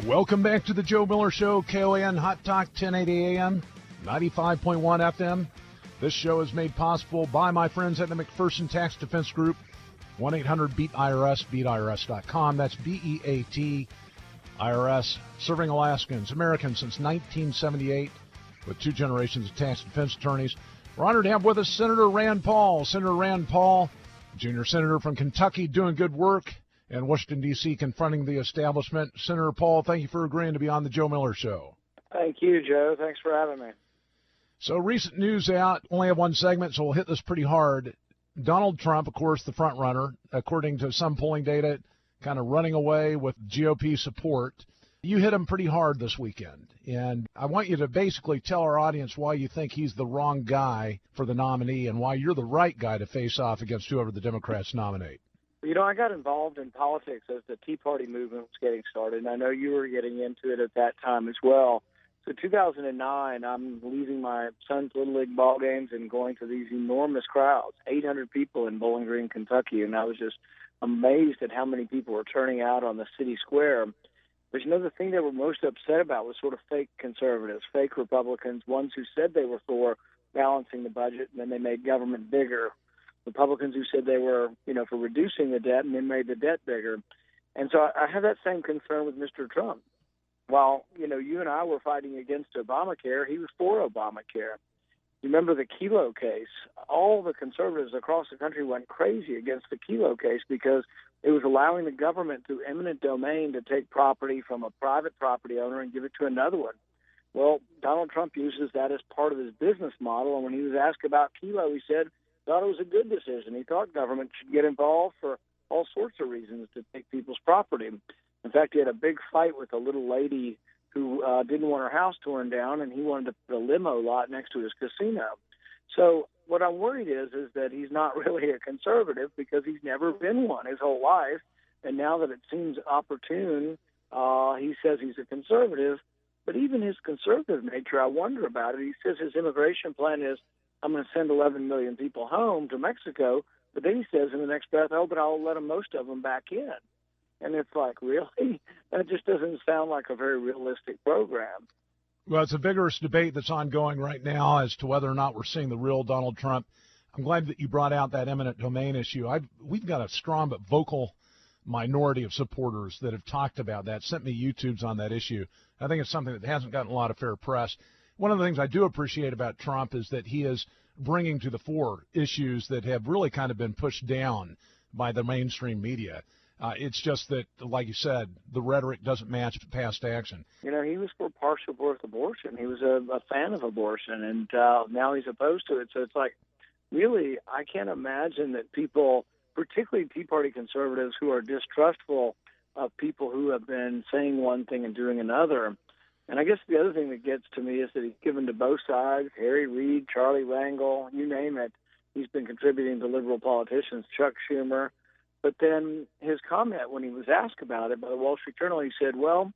Welcome back to the Joe Miller Show, KOAN Hot Talk, 1080 AM, 95.1 FM. This show is made possible by my friends at the McPherson Tax Defense Group, 1-800-BEAT-IRS, beatirs.com. That's BEAT IRS, serving Alaskans, Americans since 1978 with 2 generations of tax defense attorneys. We're honored to have with us Senator Rand Paul. Senator Rand Paul, junior senator from Kentucky, doing good work in Washington, D.C., confronting the establishment. Senator Paul, thank you for agreeing to be on the Joe Miller Show. Thank you, Joe. Thanks for having me. So recent news out, only have one segment, so we'll hit this pretty hard. Donald Trump, of course, the front runner, according to some polling data, kind of running away with GOP support. You hit him pretty hard this weekend, and I want you to basically tell our audience why you think he's the wrong guy for the nominee and why you're the right guy to face off against whoever the Democrats nominate. You know, I got involved in politics as the Tea Party movement was getting started, and I know you were getting into it at that time as well. So 2009, I'm leaving my son's Little League ball games and going to these enormous crowds, 800 people in Bowling Green, Kentucky, and I was just amazed at how many people were turning out on the city square. But, you know, the thing they were most upset about was sort of fake conservatives, fake Republicans, ones who said they were for balancing the budget, and then they made government bigger. Republicans who said they were, for reducing the debt, and then made the debt bigger. And so I have that same concern with Mr. Trump. While, you and I were fighting against Obamacare, he was for Obamacare. You remember the Kelo case? All the conservatives across the country went crazy against the Kelo case because it was allowing the government through eminent domain to take property from a private property owner and give it to another one. Well, Donald Trump uses that as part of his business model, and when he was asked about Kelo, he said, thought it was a good decision. He thought government should get involved for all sorts of reasons to take people's property. In fact, he had a big fight with a little lady who didn't want her house torn down, and he wanted to put a limo lot next to his casino. So what I'm worried is that he's not really a conservative because he's never been one his whole life, and now that it seems opportune, he says he's a conservative. But even his conservative nature, I wonder about it. He says his immigration plan is, I'm going to send 11 million people home to Mexico, but then he says in the next breath, but I'll let most of them back in. And it's like, really? That just doesn't sound like a very realistic program. Well, it's a vigorous debate that's ongoing right now as to whether or not we're seeing the real Donald Trump. I'm glad that you brought out that eminent domain issue. We've got a strong but vocal minority of supporters that have talked about that, sent me YouTubes on that issue. I think it's something that hasn't gotten a lot of fair press. One of the things I do appreciate about Trump is that he is bringing to the fore issues that have really kind of been pushed down by the mainstream media. It's just that, like you said, the rhetoric doesn't match past action. He was for partial birth abortion. He was a fan of abortion, and now he's opposed to it. So it's like, really, I can't imagine that people, particularly Tea Party conservatives who are distrustful of people who have been saying one thing and doing another. And I guess the other thing that gets to me is that he's given to both sides, Harry Reid, Charlie Rangel, you name it. He's been contributing to liberal politicians, Chuck Schumer. But then his comment when he was asked about it by the Wall Street Journal, he said, well,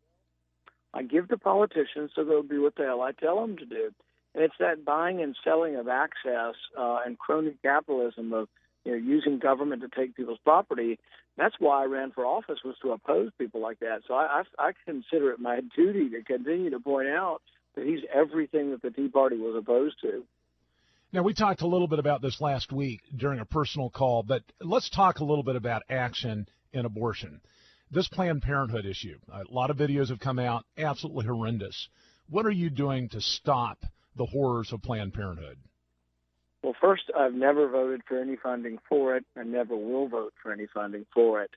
I give to politicians so they'll do what the hell I tell them to do. And it's that buying and selling of access and crony capitalism of using government to take people's property. That's why I ran for office, was to oppose people like that. So I consider it my duty to continue to point out that he's everything that the Tea Party was opposed to. Now, we talked a little bit about this last week during a personal call, but let's talk a little bit about action in abortion. This Planned Parenthood issue, a lot of videos have come out, absolutely horrendous. What are you doing to stop the horrors of Planned Parenthood? Well, first, I've never voted for any funding for it and never will vote for any funding for it.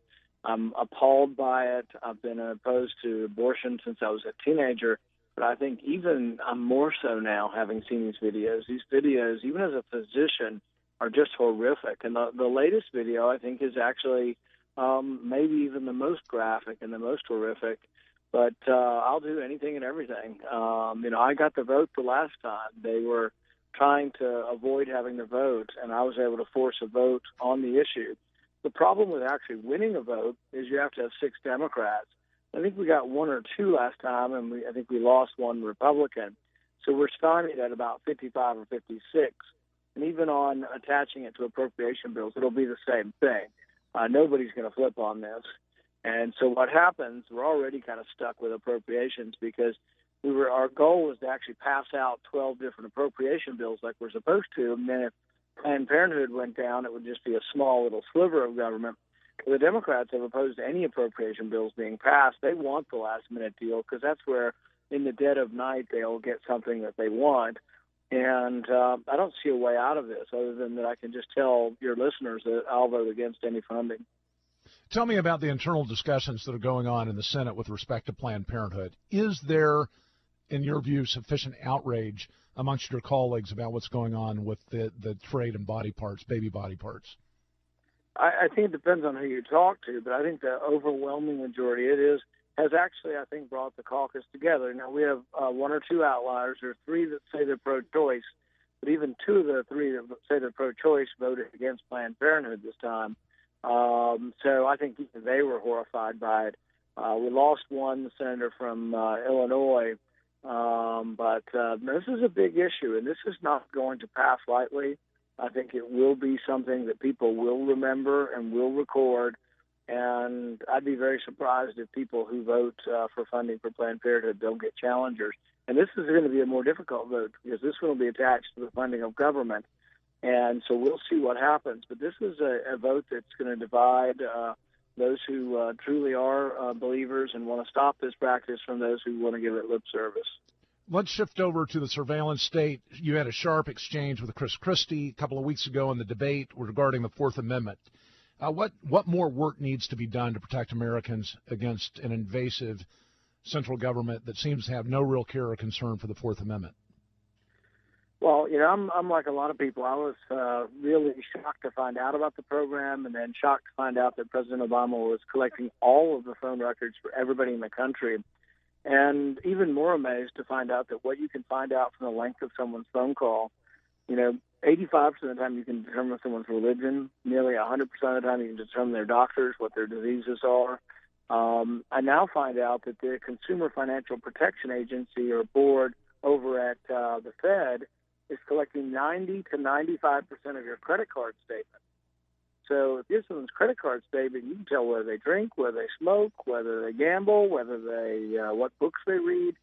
I'm appalled by it. I've been opposed to abortion since I was a teenager, but I think even I'm more so now having seen these videos. These videos, even as a physician, are just horrific. And the latest video, I think, is actually maybe even the most graphic and the most horrific. But I'll do anything and everything. I got the vote the last time. They were trying to avoid having the vote, and I was able to force a vote on the issue. The problem with actually winning a vote is you have to have 6 Democrats. I think we got 1 or 2 last time, and I think we lost 1 Republican. So we're stymied at about 55 or 56. And even on attaching it to appropriation bills, it'll be the same thing. Nobody's going to flip on this. And so what happens, we're already kind of stuck with appropriations because our goal was to actually pass out 12 different appropriation bills like we're supposed to, and then if Planned Parenthood went down, it would just be a small little sliver of government. The Democrats have opposed any appropriation bills being passed. They want the last-minute deal because that's where, in the dead of night, they'll get something that they want. And I don't see a way out of this other than that I can just tell your listeners that I'll vote against any funding. Tell me about the internal discussions that are going on in the Senate with respect to Planned Parenthood. Is there, in your view, sufficient outrage amongst your colleagues about what's going on with the trade in body parts, baby body parts? I think it depends on who you talk to, but I think the overwhelming majority has actually, I think, brought the caucus together. Now, we have one or two outliers. There are three that say they're pro-choice, but even two of the three that say they're pro-choice voted against Planned Parenthood this time. So I think they were horrified by it. We lost one senator from Illinois, but this is a big issue, and this is not going to pass lightly. I think it will be something that people will remember and will record, and I'd be very surprised if people who vote for funding for Planned Parenthood don't get challengers. And this is going to be a more difficult vote because this one will be attached to the funding of government. And so we'll see what happens. But this is a vote that's going to divide those who truly are believers and want to stop this practice from those who want to give it lip service. Let's shift over to the surveillance state. You had a sharp exchange with Chris Christie a couple of weeks ago in the debate regarding the Fourth Amendment. What more work needs to be done to protect Americans against an invasive central government that seems to have no real care or concern for the Fourth Amendment? Well, I'm like a lot of people. I was really shocked to find out about the program and then shocked to find out that President Obama was collecting all of the phone records for everybody in the country. And even more amazed to find out that what you can find out from the length of someone's phone call, 85% of the time you can determine someone's religion. Nearly 100% of the time you can determine their doctors, what their diseases are. I now find out that the Consumer Financial Protection Agency or board over at the Fed is collecting 90 to 95% of your credit card statement. So if you have someone's credit card statement, you can tell whether they drink, whether they smoke, whether they gamble, whether they what books they read.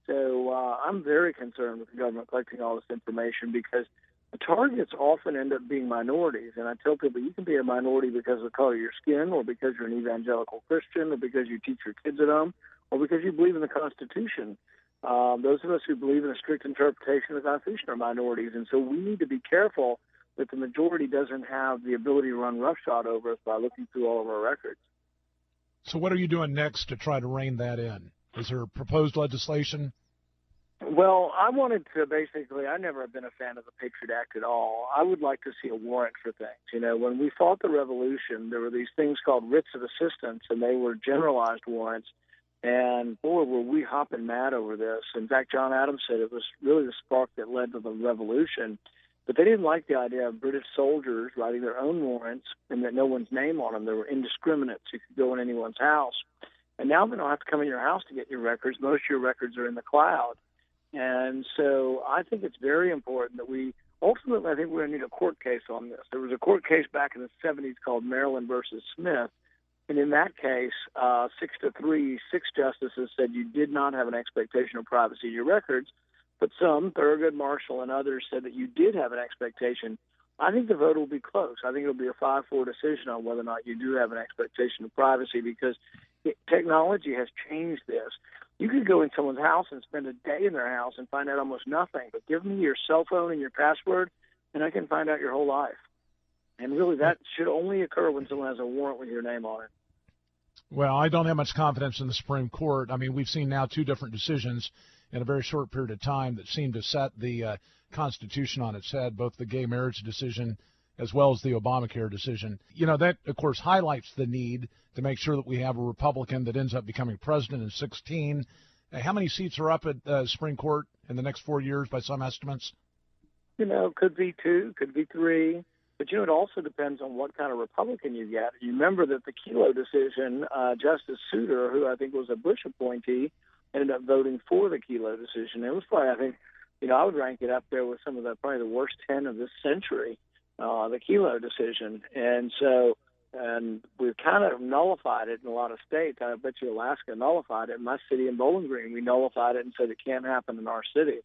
So I'm very concerned with the government collecting all this information because the targets often end up being minorities. And I tell people you can be a minority because of the color of your skin or because you're an evangelical Christian or because you teach your kids at home or because you believe in the Constitution. Those of us who believe in a strict interpretation of the Constitution are minorities. And so we need to be careful that the majority doesn't have the ability to run roughshod over us by looking through all of our records. So what are you doing next to try to rein that in? Is there proposed legislation? Well, I wanted to I never have been a fan of the Patriot Act at all. I would like to see a warrant for things. When we fought the Revolution, there were these things called writs of assistance, and they were generalized warrants. And, boy, were we hopping mad over this. In fact, John Adams said it was really the spark that led to the Revolution. But they didn't like the idea of British soldiers writing their own warrants and that no one's name on them. They were indiscriminate, so you could go in anyone's house. And now they don't have to come in your house to get your records. Most of your records are in the cloud. And so I think it's very important that ultimately, I think we're going to need a court case on this. There was a court case back in the 70s called Maryland versus Smith. And in that case, 6-3, 6 justices said you did not have an expectation of privacy in your records. But some, Thurgood, Marshall, and others said that you did have an expectation. I think the vote will be close. I think it'll be a 5-4 decision on whether or not you do have an expectation of privacy because technology has changed this. You could go in someone's house and spend a day in their house and find out almost nothing. But give me your cell phone and your password, and I can find out your whole life. And really, that should only occur when someone has a warrant with your name on it. Well, I don't have much confidence in the Supreme Court. I mean, we've seen now 2 different decisions in a very short period of time that seem to set the Constitution on its head, both the gay marriage decision as well as the Obamacare decision. That, of course, highlights the need to make sure that we have a Republican that ends up becoming president in 2016. How many seats are up at the Supreme Court in the next 4 years by some estimates? Could be 2, could be 3. But, it also depends on what kind of Republican you get. You remember that the Kelo decision, Justice Souter, who I think was a Bush appointee, ended up voting for the Kelo decision. It was probably, I think, I would rank it up there with some of probably the worst 10 of this century, the Kelo decision. And so And we've kind of nullified it in a lot of states. I bet you Alaska nullified it. In my city in Bowling Green, we nullified it and said it can't happen in our city.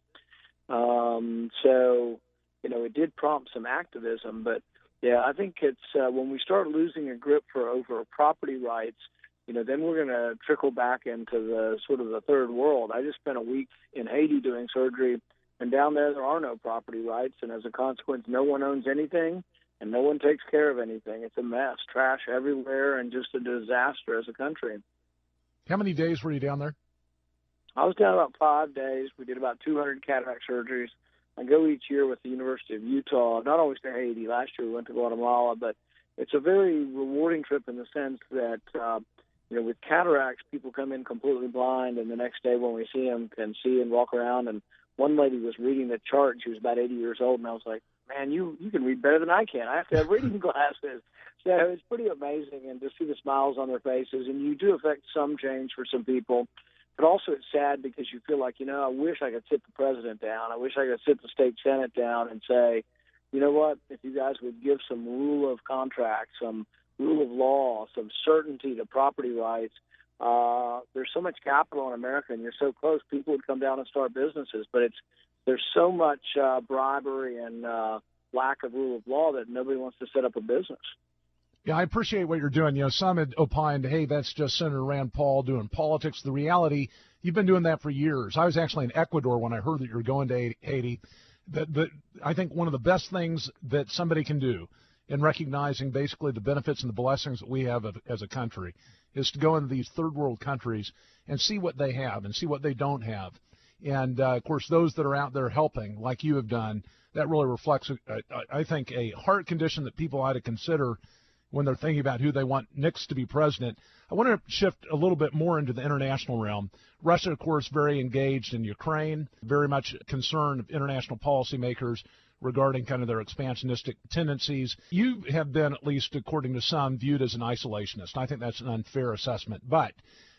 So, it did prompt some activism. But, yeah, I think it's when we start losing a grip over property rights, then we're going to trickle back into the sort of the third world. I just spent a week in Haiti doing surgery, and down there are no property rights. And as a consequence, no one owns anything. And no one takes care of anything. It's a mess, trash everywhere, and just a disaster as a country. How many days were you down there? I was down about 5 days. We did about 200 cataract surgeries. I go each year with the University of Utah, not always to Haiti. Last year we went to Guatemala, but it's a very rewarding trip in the sense that, with cataracts, people come in completely blind, and the next day when we see them, can see and walk around. And one lady was reading the chart, and she was about 80 years old, and I was like, man, you can read better than I can. I have to have reading glasses. So it's pretty amazing, and to see the smiles on their faces. And you do affect some change for some people. But also it's sad because you feel like, I wish I could sit the president down. I wish I could sit the state senate down and say, you know what, if you guys would give some rule of contract, some rule of law, some certainty to property rights, there's so much capital in America, and you're so close, people would come down and start businesses. But there's so much bribery and lack of rule of law that nobody wants to set up a business. Yeah, I appreciate what you're doing. Some had opined, hey, that's just Senator Rand Paul doing politics. The reality, you've been doing that for years. I was actually in Ecuador when I heard that you're going to Haiti. I think one of the best things that somebody can do in recognizing basically the benefits and the blessings that we have as a country is to go into these third world countries and see what they have and see what they don't have. And, of course, those that are out there helping, like you have done, that really reflects, I think, a heart condition that people ought to consider when they're thinking about who they want next to be president. I want to shift a little bit more into the international realm. Russia, of course, very engaged in Ukraine, very much concerned of international policymakers regarding kind of their expansionistic tendencies. You have been, at least according to some, viewed as an isolationist. I think that's an unfair assessment. But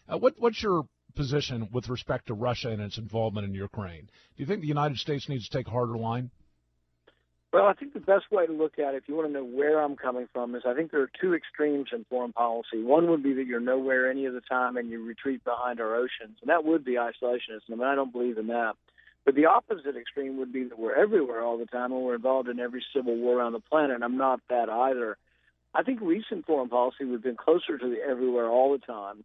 what's your position with respect to Russia and its involvement in Ukraine? Do you think the United States needs to take a harder line? Well, I think the best way to look at it, if you want to know where I'm coming from, is I think there are two extremes in foreign policy. One would be that you're nowhere any of the time and you retreat behind our oceans, and that would be isolationism, and I don't believe in that. But the opposite extreme would be that we're everywhere all the time and we're involved in every civil war around the planet, and I'm not that either. I think recent foreign policy, we've been closer to the everywhere all the time.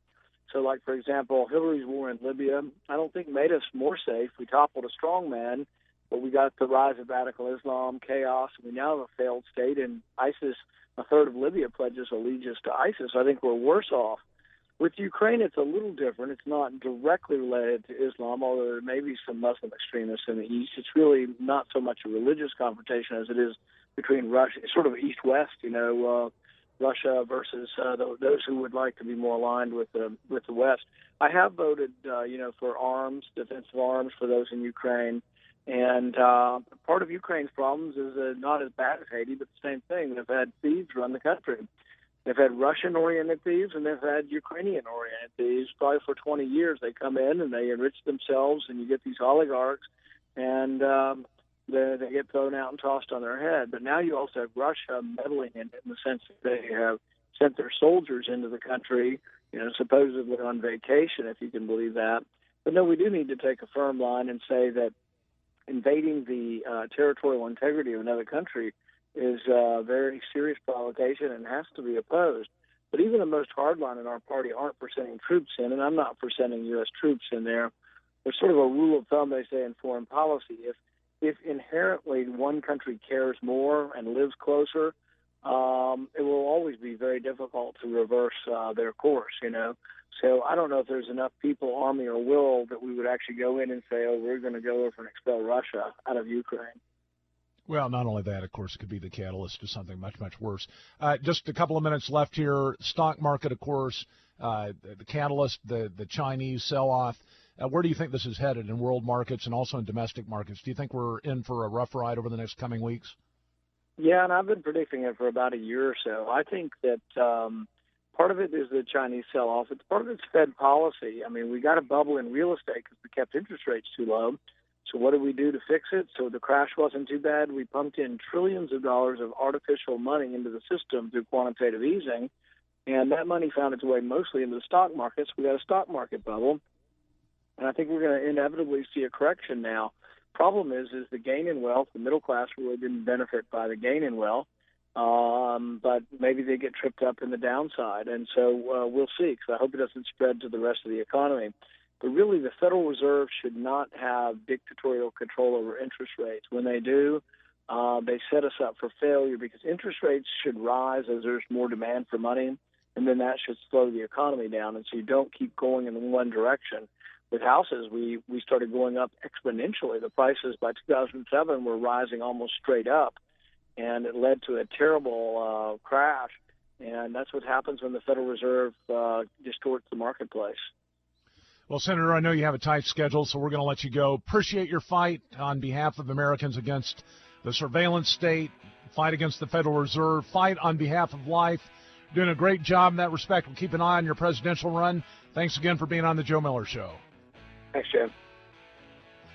So, like, for example, Hillary's war in Libya, I don't think made us more safe. We toppled a strong man, but we got the rise of radical Islam, chaos, and we now have a failed state, and ISIS, a third of Libya pledges allegiance to ISIS. I think we're worse off. With Ukraine, it's a little different. It's not directly related to Islam, although there may be some Muslim extremists in the east. It's really not so much a religious confrontation as it is between Russia, sort of east-west, Russia versus those who would like to be more aligned with the West. I have voted, for arms, defensive arms for those in Ukraine. And part of Ukraine's problems is not as bad as Haiti, but the same thing. They've had thieves run the country. They've had Russian-oriented thieves, and they've had Ukrainian-oriented thieves. Probably for 20 years, they come in and they enrich themselves, and you get these oligarchs, and they get thrown out and tossed on their head. But now you also have Russia meddling in it in the sense that they have sent their soldiers into the country, supposedly on vacation, if you can believe that. But no, we do need to take a firm line and say that invading the territorial integrity of another country is a very serious provocation and has to be opposed. But even the most hardline in our party aren't for sending troops in, and I'm not for sending U.S. troops in there. There's sort of a rule of thumb, they say, in foreign policy. If inherently one country cares more and lives closer, it will always be very difficult to reverse their course, So I don't know if there's enough people, army or will, that we would actually go in and say, we're going to go over and expel Russia out of Ukraine. Well, not only that, of course, it could be the catalyst to something much, much worse. Just a couple of minutes left here. Stock market, of course, the catalyst, the Chinese sell-off. Where do you think this is headed in world markets and also in domestic markets? Do you think we're in for a rough ride over the next coming weeks? Yeah, and I've been predicting it for about a year or so. I think that part of it is the Chinese sell-off. It's part of it's Fed policy. I mean, we got a bubble in real estate because we kept interest rates too low. So what did we do to fix it? So the crash wasn't too bad. We pumped in trillions of dollars of artificial money into the system through quantitative easing, and that money found its way mostly into the stock markets. We got a stock market bubble, and I think we're going to inevitably see a correction now. Problem is the gain in wealth. The middle class really didn't benefit by the gain in wealth, but maybe they get tripped up in the downside, and so we'll see, because I hope it doesn't spread to the rest of the economy. But really, the Federal Reserve should not have dictatorial control over interest rates. When they do, they set us up for failure, because interest rates should rise as there's more demand for money, and then that should slow the economy down, and so you don't keep going in one direction. With houses, we started going up exponentially. The prices by 2007 were rising almost straight up, and it led to a terrible crash, and that's what happens when the Federal Reserve distorts the marketplace. Well, Senator, I know you have a tight schedule, so we're going to let you go. Appreciate your fight on behalf of Americans against the surveillance state, fight against the Federal Reserve, fight on behalf of life. Doing a great job in that respect. We'll keep an eye on your presidential run. Thanks again for being on the Joe Miller Show. Thanks, Jim.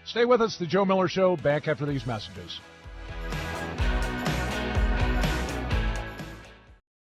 Stay with us, the Joe Miller Show, back after these messages.